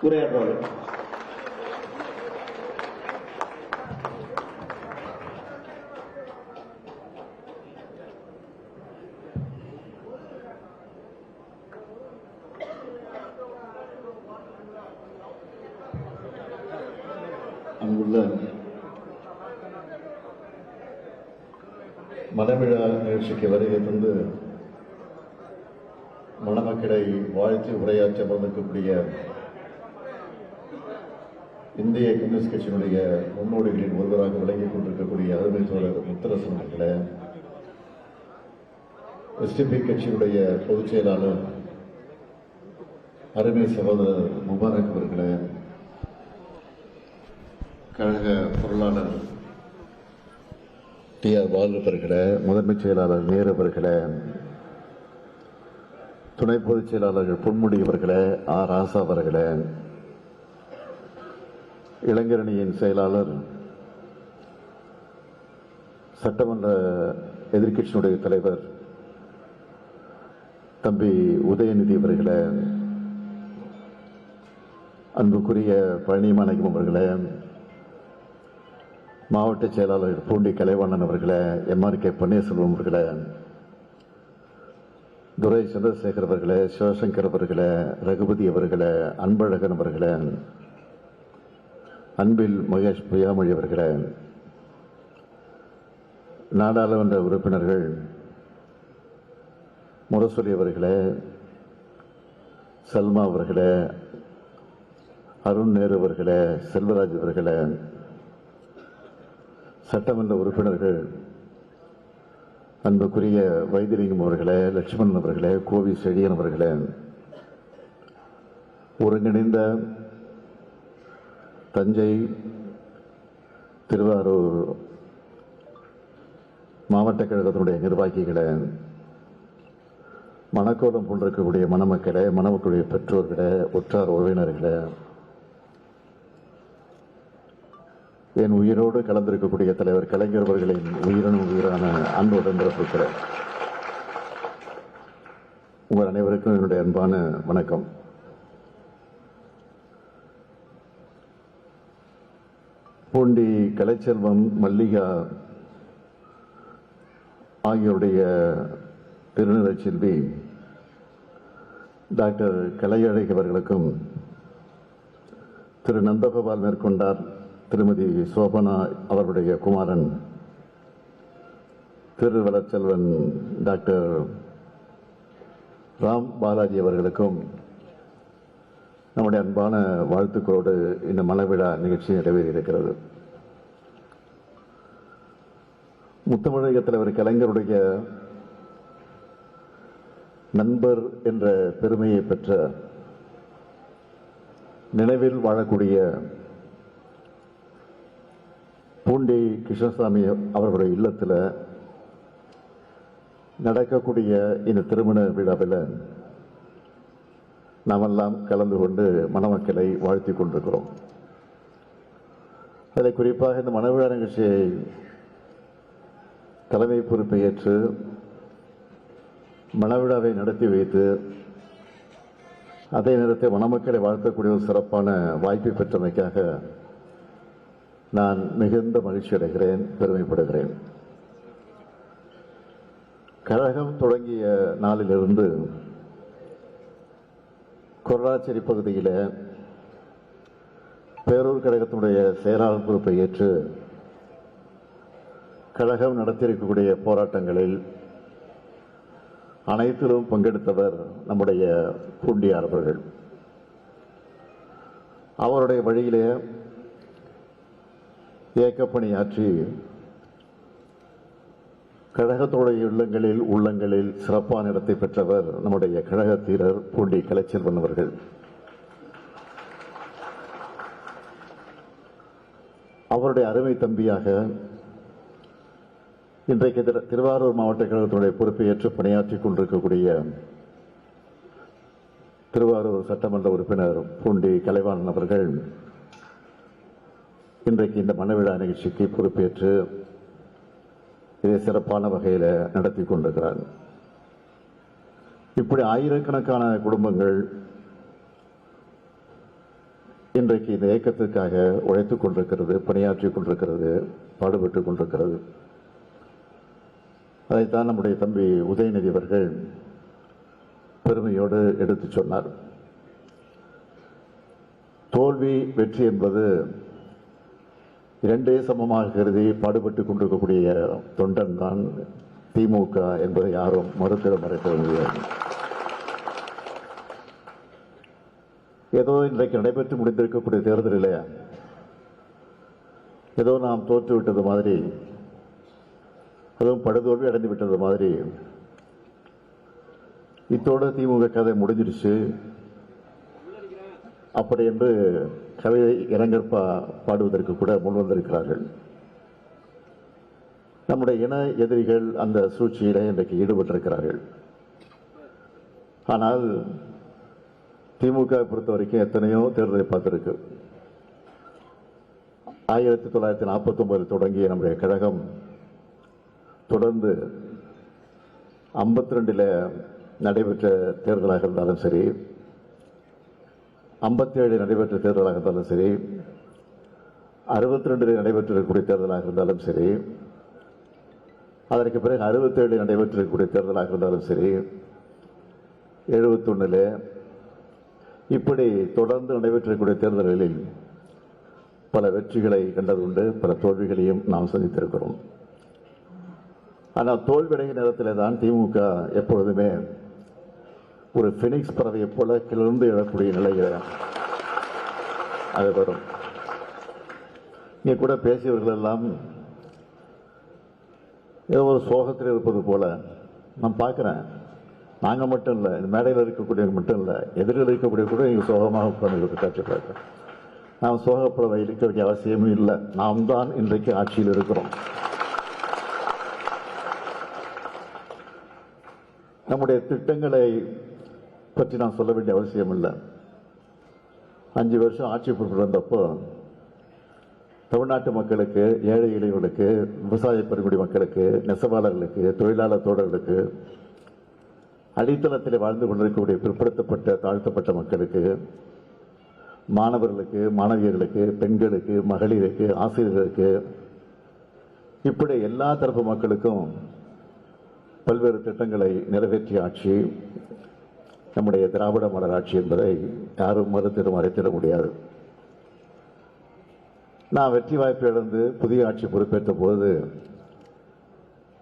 உரையாற்றுவார்கள். அங்குள்ள மனவிழா நிகழ்ச்சிக்கு வருகை தந்து மணமக்களை வாழ்த்தி உரையாற்ற அமர்ந்திருக்கக்கூடிய இந்திய கம்யூனிஸ்ட் கட்சியினுடைய முன்னோடிகளின் ஒருவராக விளங்கிக் கொண்டிருக்கக்கூடிய அருமை தோழர் முத்தரசன் அவர்களே, எஸ்டிபி கட்சியினுடைய பொதுச் செயலாளர் அருமை சகோதரர் முபாரக் அவர்களே, கழக பொருளாளர் டி ஆர் பாலு அவர்களே, முதன்மைச் செயலாளர் நேரு அவர்களே, துணை பொதுச் செயலாளர்கள் பொன்முடி அவர்களே, ஆர் ராசா அவர்களே, இளைஞரணியின் செயலாளர் சட்டமன்ற எதிர்க்கட்சியினுடைய தலைவர் தம்பி உதயநிதி அவர்களே, அன்புக்குரிய பழனிமாணிக்கம் அவர்களே, மாவட்ட செயலாளர் பூண்டி கலைவாணன் அவர்களே, எம்ஆர்கே பன்னீர்செல்வம் அவர்களே, துரை சந்திரசேகர் அவர்களே, சிவசங்கர் அவர்களே, ரகுபதி அவர்களே, அன்பழகன் அவர்களே, அன்பில் மகேஷ் பொய்யாமொழி அவர்களே, நாடாளுமன்ற உறுப்பினர்கள் முரசொலி அவர்களே, சல்மா அவர்களே, அருண் நேரு அவர்களே, செல்வராஜ் அவர்களே, சட்டமன்ற உறுப்பினர்கள் அன்புக்குரிய வைத்திலிங்கம் அவர்களே, லட்சுமணன் அவர்களே, கோவி செழியன் அவர்களே, ஒருங்கிணைந்த தஞ்சை திருவாரூர் மாவட்ட கழகத்தினுடைய நிர்வாகிகளே, மணக்கோலம் கொண்டிருக்கக்கூடிய மணமக்களே, மணமக்களுடைய பெற்றோர்களே, உற்றார் உறவினர்களே, என் உயிரோடு கலந்திருக்கக்கூடிய தலைவர் கலைஞர் அவர்களின் உயிரான அன்பு உடன்பிறப்புகளே, உங்கள் அனைவருக்கும் என்னுடைய அன்பான வணக்கம். பூண்டி கலைச்செல்வம், மல்லிகா ஆகியோருடைய திருநிலைச் செல்வி டாக்டர் கலையழகி அவர்களுக்கும், திரு நந்தகோபால் மேற்கொண்டார் திருமதி சோபனா அவர்களுடைய குமாரன் திருவளச்செல்வன் டாக்டர் ராம் பாலாஜி அவர்களுக்கும் நம்முடைய அன்பான வாழ்த்துக்களோடு இந்த மலவிழா நிகழ்ச்சி நிறைவேறியிருக்கிறது. முத்தமிழக தலைவர் கலைஞருடைய நண்பர் என்ற பெருமையை பெற்ற நினைவில் வாழக்கூடிய பூண்டி கிருஷ்ணசாமி அவர்களுடைய இல்லத்தில் நடக்கக்கூடிய இந்த திருமண விழாவில் நாமெல்லாம் கலந்து கொண்டு மணமக்களை வாழ்த்திக் கொண்டிருக்கிறோம். அதில் குறிப்பாக இந்த மணவிழா நிகழ்ச்சியை தலைமை பொறுப்பை ஏற்று மணவிழாவை நடத்தி வைத்து அதே நேரத்தில் மணமக்களை வாழ்த்தக்கூடிய ஒரு சிறப்பான வாய்ப்பை பெற்றமைக்காக நான் மிகுந்த மகிழ்ச்சி அடைகிறேன், பெருமைப்படுகிறேன். கழகம் தொடங்கிய நாளிலிருந்து கொர்ராச்சேரி பகுதியில் பேரூர் கழகத்தினுடைய செயலாளர் பொறுப்பை ஏற்று கழகம் நடத்தியிருக்கக்கூடிய போராட்டங்களில் அனைத்திலும் பங்கெடுத்தவர் நம்முடைய பூண்டியார் அவர்கள். அவருடைய வழியிலே இயக்கப்பணியாற்றி கழகத்துடைய உள்ளங்களில் சிறப்பான இடத்தை பெற்றவர் நம்முடைய கழக தீரர் பூண்டி கலைச்செல்வன் அவர்கள். அவருடைய அருமை தம்பியாக இன்றைக்கு திருவாரூர் மாவட்ட கழகத்தினுடைய பொறுப்பை ஏற்று பணியாற்றிக் கொண்டிருக்கக்கூடிய திருவாரூர் சட்டமன்ற உறுப்பினர் பூண்டி கலைவாணன் அவர்கள் இன்றைக்கு இந்த மணவிழா நிகழ்ச்சிக்கு பொறுப்பேற்று இதை சிறப்பான வகையில் நடத்தி கொண்டிருக்கிறார். இப்படி ஆயிரக்கணக்கான குடும்பங்கள் இன்றைக்கு இந்த இயக்கத்திற்காக உழைத்துக் கொண்டிருக்கிறது, பணியாற்றிக் கொண்டிருக்கிறது, பாடுபட்டுக் கொண்டிருக்கிறது. அதைத்தான் நம்முடைய தம்பி உதயநிதி அவர்கள் பெருமையோடு எடுத்துச் சொன்னார். தோல்வி வெற்றி என்பது இரண்டே சமமாக கருதி பாடுபட்டுக் கொண்டிருக்கக்கூடிய தொண்டன் தான் திமுக என்பதை யாரும் மறுத்திட மறைக்க முடியாது. ஏதோ இன்றைக்கு நடைபெற்று முடிந்திருக்கக்கூடிய தேர்தலில் ஏதோ நாம் தோற்றுவிட்டது மாதிரி, அதுவும் படுதோல்வி அடைந்து விட்டது மாதிரி, இத்தோடு திமுக கதை முடிஞ்சிருச்சு அப்படி என்று கவிதை இரங்கற் பாடுவதற்கு கூட முன்வந்திருக்கிறார்கள். நம்முடைய இன எதிரிகள் அந்த சூழ்ச்சியில இன்றைக்கு ஈடுபட்டிருக்கிறார்கள். ஆனால் திமுக பொறுத்த வரைக்கும் எத்தனையோ தேர்தலை பார்த்திருக்கு. 1949 தொடங்கிய நம்முடைய கழகம் தொடர்ந்து 52 நடைபெற்ற தேர்தலாக இருந்தாலும் சரி, 57 நடைபெற்ற தேர்தலாக இருந்தாலும் சரி, 62 நடைபெற்றிருக்கக்கூடிய தேர்தலாக இருந்தாலும் சரி, அதற்கு பிறகு 67 நடைபெற்றிருக்கக்கூடிய தேர்தலாக இருந்தாலும் சரி, 71 இப்படி தொடர்ந்து நடைபெற்றக்கூடிய தேர்தல்களில் பல வெற்றிகளை கண்டதுண்டு, பல தோல்விகளையும் நாம் சந்தித்திருக்கிறோம். ஆனால் தோல்வியடைகிற நேரத்தில் தான் திமுக எப்பொழுதுமே ஒரு பினிக்ஸ் பறவையை போல கிளர்ந்து எழக்கூடிய நிலையில் அது வரும். இங்கே கூட பேசியவர்கள் எல்லாம் ஏதோ ஒரு சோகத்தில் இருப்பது போல நான் பார்க்கிறேன். நாங்கள் மட்டும் இல்லை, மேடையில் இருக்கக்கூடியவங்க மட்டும் இல்லை, எதிரில் இருக்கக்கூடிய கூட நீங்கள் சோகமாக உட்கார்ந்து காட்சி பார்க்க. நாம் சோகப்பட இருக்க வேண்டிய அவசியமும் இல்லை. நாம் தான் இன்றைக்கு ஆட்சியில் இருக்கிறோம். நம்முடைய திட்டங்களை பற்றி நான் சொல்ல வேண்டிய அவசியம் இல்லை. 5 வருஷம் ஆட்சி பொறுப்பில் வந்தப்போ தமிழ்நாட்டு மக்களுக்கு, ஏழை எளியவர்களுக்கு, விவசாய பெருங்குடி மக்களுக்கு, நெசவாளர்களுக்கு, தொழிலாளர் தோழர்களுக்கு, அடித்தளத்தில் வாழ்ந்து கொண்டிருக்கக்கூடிய பிற்படுத்தப்பட்ட தாழ்த்தப்பட்ட மக்களுக்கு, மாணவர்களுக்கு, மாணவியர்களுக்கு, பெண்களுக்கு, மகளிருக்கு, ஆசிரியர்களுக்கு, இப்படி எல்லா தரப்பு மக்களுக்கும் பல்வேறு திட்டங்களை நிறைவேற்றிய ஆட்சி நம்முடைய திராவிட மாடல் ஆட்சி என்பதை யாரும் மறுத்திட முடியாது. நான் வெற்றி வாய்ப்பு இழந்து புதிய ஆட்சி பொறுப்பேற்ற போது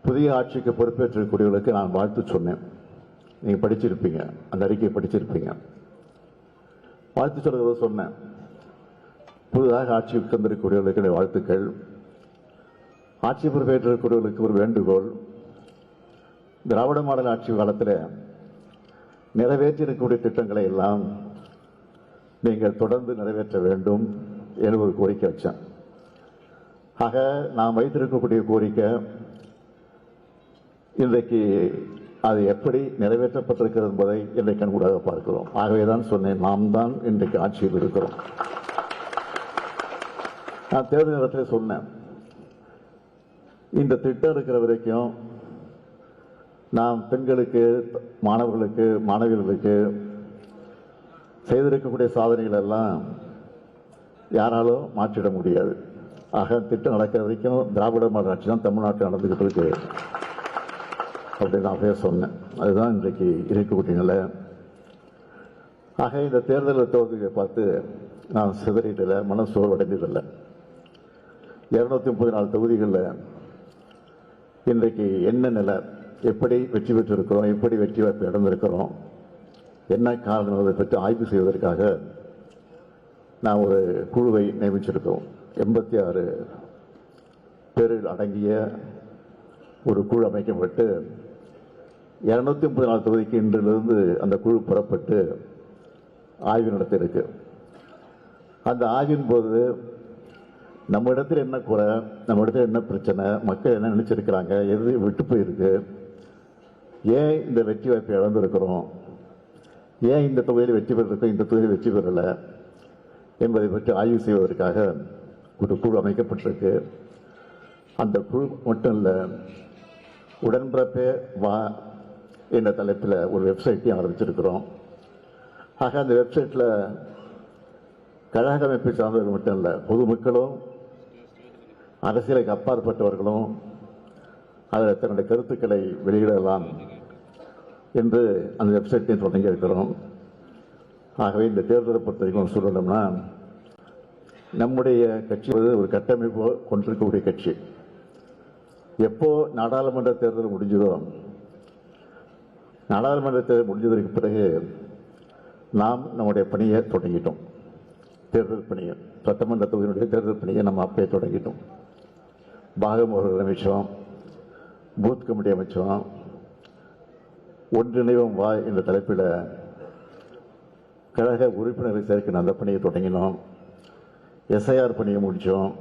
புதிய ஆட்சிக்கு பொறுப்பேற்றக்கூடியவர்களுக்கு நான் வாழ்த்து சொன்னேன். நீங்க படிச்சிருப்பீங்க, அந்த அறிக்கையை படிச்சிருப்பீங்க. வாழ்த்து சொல்றது சொன்னேன். புதிதாக ஆட்சிக்கு வந்திருக்கக்கூடியவர்களுக்கு வாழ்த்துக்கள். ஆட்சி பொறுப்பேற்றக்கூடியவர்களுக்கு ஒரு வேண்டுகோள், திராவிட மாடல் ஆட்சி காலத்தில் நிறைவேற்றிருக்கக்கூடிய திட்டங்களை எல்லாம் நீங்கள் தொடர்ந்து நிறைவேற்ற வேண்டும் என்று ஒரு கோரிக்கை வச்சேன். ஆக நாம் வைத்திருக்கக்கூடிய கோரிக்கை இன்றைக்கு அது எப்படி நிறைவேற்றப்பட்டிருக்கிறது என்பதை இன்றைக்கு கண்கூடாக பார்க்கிறோம். ஆகவேதான் சொன்னேன், நாம் தான் இன்றைக்கு ஆட்சியில் இருக்கிறோம். நான் தேர்தல் நேரத்தில் சொன்னேன், இந்த திட்டம் இருக்கிற வரைக்கும் நாம் பெண்களுக்கு, மாணவர்களுக்கு, மாணவியர்களுக்கு செய்திருக்கக்கூடிய சாதனைகள் எல்லாம் யாராலும் மாற்றிட முடியாது. ஆக திட்டம் நடக்கிற வரைக்கும் திராவிட மாடல் ஆட்சி தான் தமிழ்நாட்டில் நடந்துகிட்டு இருக்கு அப்படின்னு நான் சொன்னேன். அதுதான் இன்றைக்கு இருக்கக்கூடிய நிலை. ஆக இந்த தேர்தல் தோல்வியை பார்த்து நான் சிதறிடல, மனசோர்வு அடைந்ததில்லை. 234 தொகுதிகளில் இன்றைக்கு என்ன நிலை, எப்படி வெற்றி பெற்றிருக்கிறோம், எப்படி வெற்றி வாய்ப்பு இழந்திருக்கிறோம், என்ன காரணம் அதை பற்றி ஆய்வு செய்வதற்காக நான் ஒரு குழுவை நியமிச்சிருக்கோம். 86 பேரில் அடங்கிய ஒரு குழு அமைக்கப்பட்டு 234 தொகுதிக்கு இன்றிலிருந்து அந்த குழு புறப்பட்டு ஆய்வு நடத்தியிருக்கு. அந்த ஆய்வின் போது நம்ம இடத்துல என்ன குறை, நம்ம இடத்துல என்ன பிரச்சனை, மக்கள் என்ன நினைச்சிருக்கிறாங்க, எது விட்டு போயிருக்கு, ஏன் இந்த வெற்றி வாய்ப்பை இழந்திருக்கிறோம், ஏன் இந்த தொகுதியில் வெற்றி பெற்றிருக்கோம், இந்த தொகுதியில் வெற்றி பெறலை என்பதை பற்றி ஆய்வு செய்வதற்காக ஒரு குழு அமைக்கப்பட்டிருக்கு. அந்த குழு மட்டும் இல்லை, உடன்பிறப்பே வா என்ற தலைப்பில் ஒரு வெப்சைட்டையும் ஆரம்பிச்சிருக்கிறோம். ஆக அந்த வெப்சைட்டில் கழக அமைப்பை சார்ந்தவர்கள் மட்டும் இல்லை, பொதுமக்களும் அரசியலுக்கு அப்பாற்பட்டவர்களும் அதில் தன்னுடைய கருத்துக்களை வெளியிடலாம் என்று அந்த வெப்சைட்டை தொடங்கி இருக்கிறோம். ஆகவே இந்த தேர்தலை பொறுத்த வரைக்கும் சொல்லணும்னா, நம்முடைய கட்சி ஒரு கட்டமைப்பு கொண்டிருக்கக்கூடிய கட்சி. எப்போ நாடாளுமன்ற தேர்தல் முடிஞ்சதோ, நாடாளுமன்ற தேர்தல் முடிஞ்சதற்கு பிறகு நாம் நம்முடைய பணியை தொடங்கிட்டோம். தேர்தல் பணியை, சட்டமன்ற தொகுதியினுடைய தேர்தல் பணியை நம்ம அப்பயே தொடங்கிட்டோம். பாகம் அவர்கள் அமைச்சோம், பூத் கமிட்டி அமைச்சோம், ஒன்றிணைவும் வா என்ற தலைப்பில் கழக உறுப்பினரை சேர்க்கிற அந்த பணியை தொடங்கினோம். எஸ்ஐஆர் பணியை முடித்தோம்.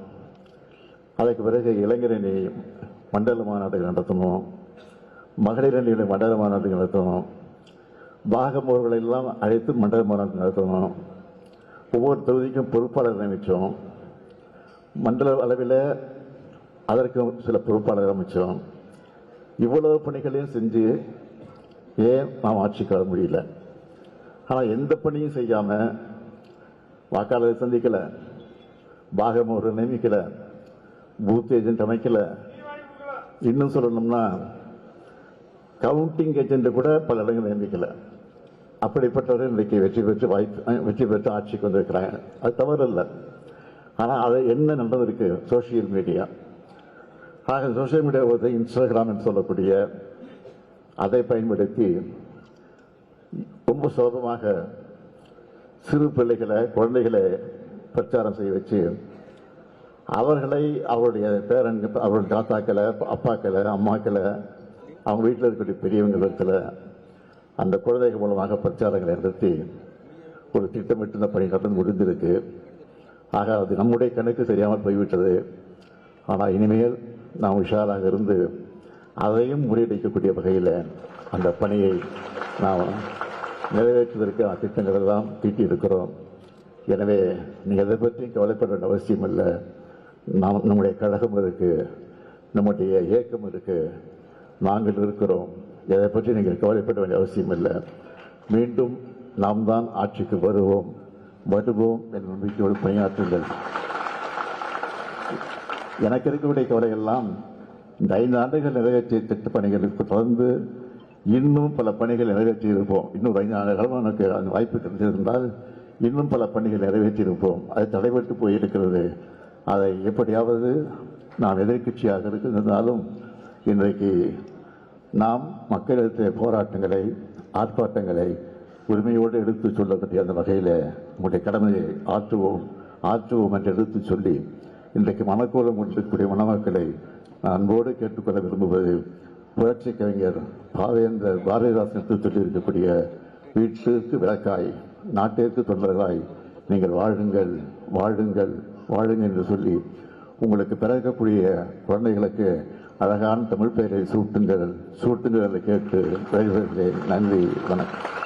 அதற்கு பிறகு இளைஞரணி மண்டல மாநாடு நடத்தணும், மகளிர் அணியுடைய மண்டல மாநாடு நடத்தணும், பாகம் அவர்களெல்லாம் அழைத்து மண்டல மாநாடு நடத்தணும். ஒவ்வொரு தொகுதிக்கும் பொறுப்பாளர் நியமித்தோம். மண்டல அளவில் அதற்கும் சில பொறுப்பாளர் அமைச்சோம். இவ்வளவு பணிகளையும் செஞ்சு ஏன் நாம் ஆட்சிக்கு வர முடியல? ஆனால் எந்த பணியும் செய்யாமல் வாக்காளரை சந்திக்கல, பாகம் ஒரு நியமிக்கல, பூத் ஏஜென்ட் அமைக்கல, இன்னும் சொல்லணும்னா கவுண்டிங் ஏஜென்ட் கூட பல இடங்கள் நியமிக்கல. அப்படிப்பட்டவர்கள் இன்றைக்கு வெற்றி பெற்று ஆட்சிக்கு வந்திருக்கிறாங்க. அது தவறு இல்லை. ஆனால் அது என்ன நடந்திருக்கு? Social media. ஆக சோசியல் மீடியா இன்ஸ்டாகிராம் என்று சொல்லக்கூடிய அதை பயன்படுத்தி ரொம்ப சுலபமாக சிறு பிள்ளைகளை, குழந்தைகளை பிரச்சாரம் செய்ய வச்சு அவர்களை, அவருடைய பேரன்கள், அவருடைய தாத்தாக்களை, அப்பாக்களை, அம்மாக்களை, அவங்க வீட்டில் இருக்கக்கூடிய பெரியவங்களிடத்தில் அந்த குழந்தைகள் மூலமாக பிரச்சாரங்களை நடத்தி ஒரு திட்டமிட்டு இந்த பணி நடந்து முடிந்திருக்கு. ஆக அது நம்முடைய கணக்கு தெரியாமல் போய்விட்டது. ஆனால் இனிமேல் நாம் உஷாராக இருந்து அதையும் முறியடிக்கக்கூடிய வகையில் அந்த பணியை நாம் நிறைவேற்றுவதற்கு திட்டங்கள் எல்லாம் தீட்டி இருக்கிறோம். எனவே நீங்கள் எதை பற்றியும் கவலைப்பட வேண்டிய அவசியம் இல்லை. நாம் நம்முடைய கழகம் இருக்கு, நம்முடைய இயக்கம் இருக்கு, நாங்கள் இருக்கிறோம். எதை பற்றி நீங்கள் கவலைப்பட வேண்டிய அவசியம் இல்லை. மீண்டும் நாம் தான் ஆட்சிக்கு வருவோம் என்ற நம்பிக்கையோடு பணியாற்றுங்கள். எனக்கு இருக்கக்கூடிய கவலையெல்லாம் இந்த 5 ஆண்டுகள் நிறைவேற்றிய திட்டப் பணிகளுக்கு தொடர்ந்து இன்னும் பல பணிகள் நிறைவேற்றியிருப்போம். இன்னும் 5 ஆண்டுகளும் எனக்கு அந்த வாய்ப்பு கிடைத்திருந்தால் இன்னும் பல பணிகள் நிறைவேற்றியிருப்போம். அது தடைபட்டு போயிருக்கிறது. அதை எப்படியாவது நாம் எதிர்கட்சியாக இருந்திருந்தாலும் இன்றைக்கு நாம் மக்களிடத்தில் போராட்டங்களை, ஆர்ப்பாட்டங்களை உரிமையோடு எடுத்து சொல்லக்கூடிய அந்த வகையில் உங்களுடைய கடமையை ஆற்றுவோம் என்று எடுத்து சொல்லி இன்றைக்கு மனக்கோலம் கொண்டிருக்கக்கூடிய மணமக்களை நான் அன்போடு கேட்டுக்கொள்ள விரும்புவது, புரட்சி கவிஞர் பாரதிதாசன் எடுத்து சொல்லியிருக்கக்கூடிய வீட்டிற்கு விளக்காய், நாட்டிற்கு தொண்டர்களாய் நீங்கள் வாழுங்கள் வாழுங்கள் வாழுங்கள் என்று சொல்லி உங்களுக்கு பிறக்கக்கூடிய குழந்தைகளுக்கு அழகான தமிழ் பெயரை சூட்டுங்கள் என்று கேட்டு விடைபெறுகிறேன். நன்றி, வணக்கம்.